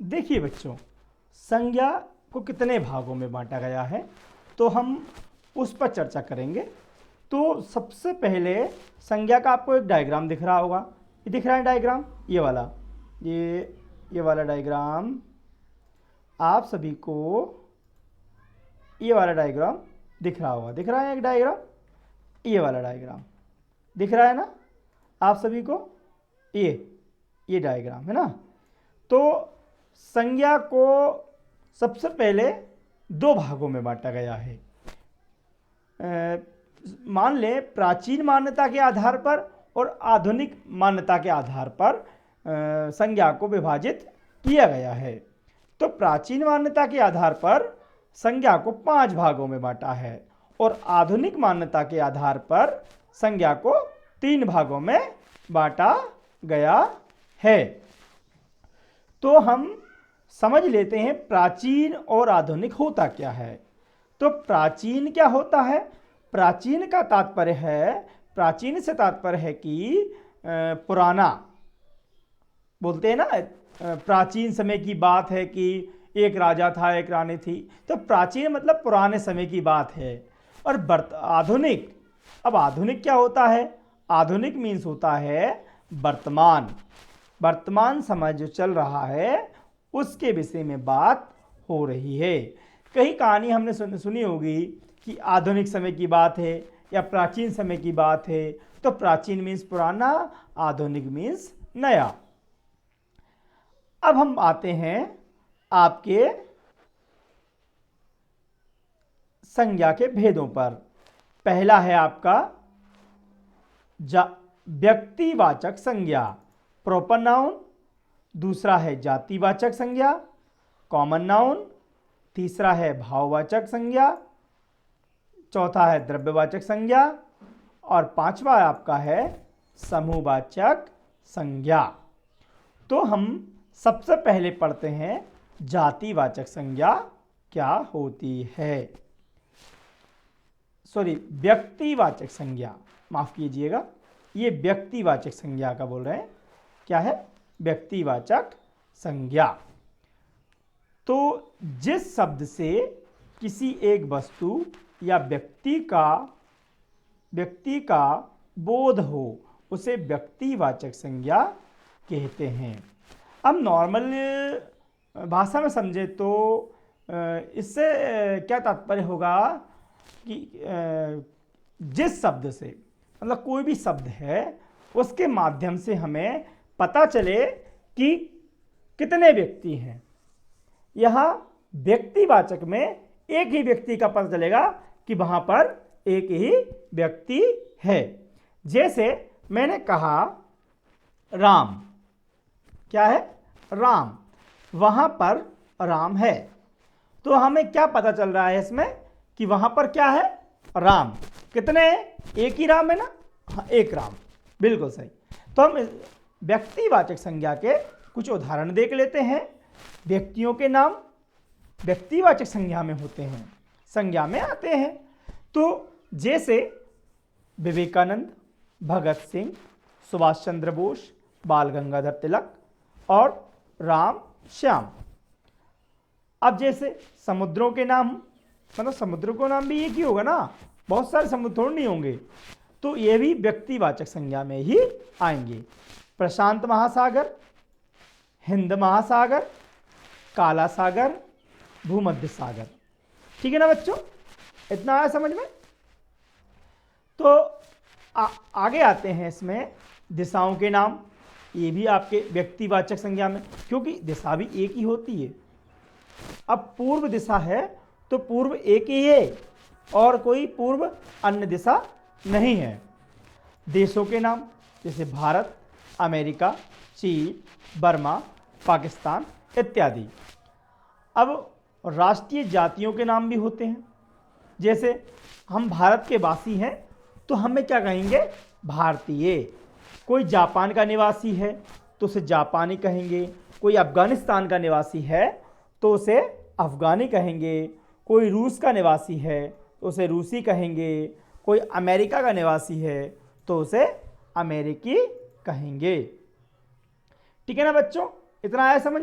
देखिए बच्चों, संज्ञा को कितने भागों में बांटा गया है तो हम उस पर चर्चा करेंगे। तो सबसे पहले संज्ञा का आपको एक डायग्राम दिख रहा होगा। ये दिख रहा है डायग्राम, ये वाला, ये वाला डायग्राम आप सभी को, ये वाला डायग्राम दिख रहा होगा। दिख रहा है एक डायग्राम, ये वाला डायग्राम दिख रहा है ना आप सभी को? ये डायग्राम है ना। तो संज्ञा को सबसे पहले दो भागों में बांटा गया है। मान लें प्राचीन मान्यता के आधार पर और आधुनिक मान्यता के आधार पर संज्ञा को विभाजित किया गया है। तो प्राचीन मान्यता के आधार पर संज्ञा को 5 भागों में बांटा है और आधुनिक मान्यता के आधार पर संज्ञा को 3 भागों में बांटा गया है। तो हम समझ लेते हैं प्राचीन और आधुनिक होता क्या है। तो प्राचीन क्या होता है? प्राचीन का तात्पर्य है, प्राचीन से तात्पर्य है कि पुराना, बोलते हैं ना प्राचीन समय की बात है कि एक राजा था एक रानी थी। तो प्राचीन मतलब पुराने समय की बात है। और आधुनिक, अब आधुनिक क्या होता है? आधुनिक मीन्स होता है वर्तमान, वर्तमान समय जो चल रहा है उसके विषय में बात हो रही है। कई कहानी हमने सुनी होगी कि आधुनिक समय की बात है या प्राचीन समय की बात है। तो प्राचीन मीन्स पुराना, आधुनिक मीन्स नया। अब हम आते हैं आपके संज्ञा के भेदों पर। पहला है आपका व्यक्तिवाचक संज्ञा, प्रॉपर नाउन। दूसरा है जातिवाचक संज्ञा, कॉमन नाउन। तीसरा है भाववाचक संज्ञा। चौथा है द्रव्यवाचक संज्ञा और पांचवा आपका है समूहवाचक संज्ञा। तो हम सबसे पहले पढ़ते हैं जातिवाचक संज्ञा क्या होती है। व्यक्तिवाचक संज्ञा, माफ कीजिएगा, ये व्यक्तिवाचक संज्ञा का बोल रहे हैं। क्या है? व्यक्तिवाचक संज्ञा। तो जिस शब्द से किसी एक वस्तु या व्यक्ति का बोध हो उसे व्यक्तिवाचक संज्ञा कहते हैं। अब नॉर्मल भाषा में समझे तो इससे क्या तात्पर्य होगा कि जिस शब्द से, मतलब कोई भी शब्द है उसके माध्यम से हमें पता चले कि कितने व्यक्ति हैं। यहाँ व्यक्तिवाचक में एक ही व्यक्ति का पता चलेगा कि वहां पर एक ही व्यक्ति है। जैसे मैंने कहा राम, क्या है? राम, वहां पर राम है। तो हमें क्या पता चल रहा है इसमें कि वहां पर क्या है? राम। कितने हैं? एक ही राम है ना? हाँ, एक राम, बिल्कुल सही। तो हम व्यक्तिवाचक संज्ञा के कुछ उदाहरण देख लेते हैं। व्यक्तियों के नाम व्यक्तिवाचक संज्ञा में होते हैं, संज्ञा में आते हैं। तो जैसे विवेकानंद, भगत सिंह, सुभाष चंद्र बोस, बाल गंगाधर तिलक और राम श्याम। अब जैसे समुद्रों के नाम, मतलब समुद्र को नाम भी एक ही होगा ना, बहुत सारे समुद्र थोड़े नहीं होंगे। तो ये भी व्यक्तिवाचक संज्ञा में ही आएंगे। प्रशांत महासागर, हिंद महासागर, काला सागर, भूमध्य सागर। ठीक है ना बच्चों? इतना आया समझ में? तो आगे आते हैं इसमें दिशाओं के नाम। ये भी आपके व्यक्तिवाचक संज्ञा में, क्योंकि दिशा भी एक ही होती है। अब पूर्व दिशा है तो पूर्व एक ही है और कोई पूर्व अन्य दिशा नहीं है। देशों के नाम जैसे भारत, अमेरिका, चीन, बर्मा, पाकिस्तान इत्यादि। अब राष्ट्रीय जातियों के नाम भी होते हैं। जैसे हम भारत के वासी हैं तो हमें क्या कहेंगे? भारतीय। कोई जापान का निवासी है तो उसे जापानी कहेंगे। कोई अफगानिस्तान का निवासी है तो उसे अफगानी कहेंगे। कोई रूस का निवासी है तो उसे रूसी कहेंगे। कोई अमेरिका का निवासी है तो उसे अमेरिकी कहेंगे। ठीक है ना बच्चों? इतना आया समझ?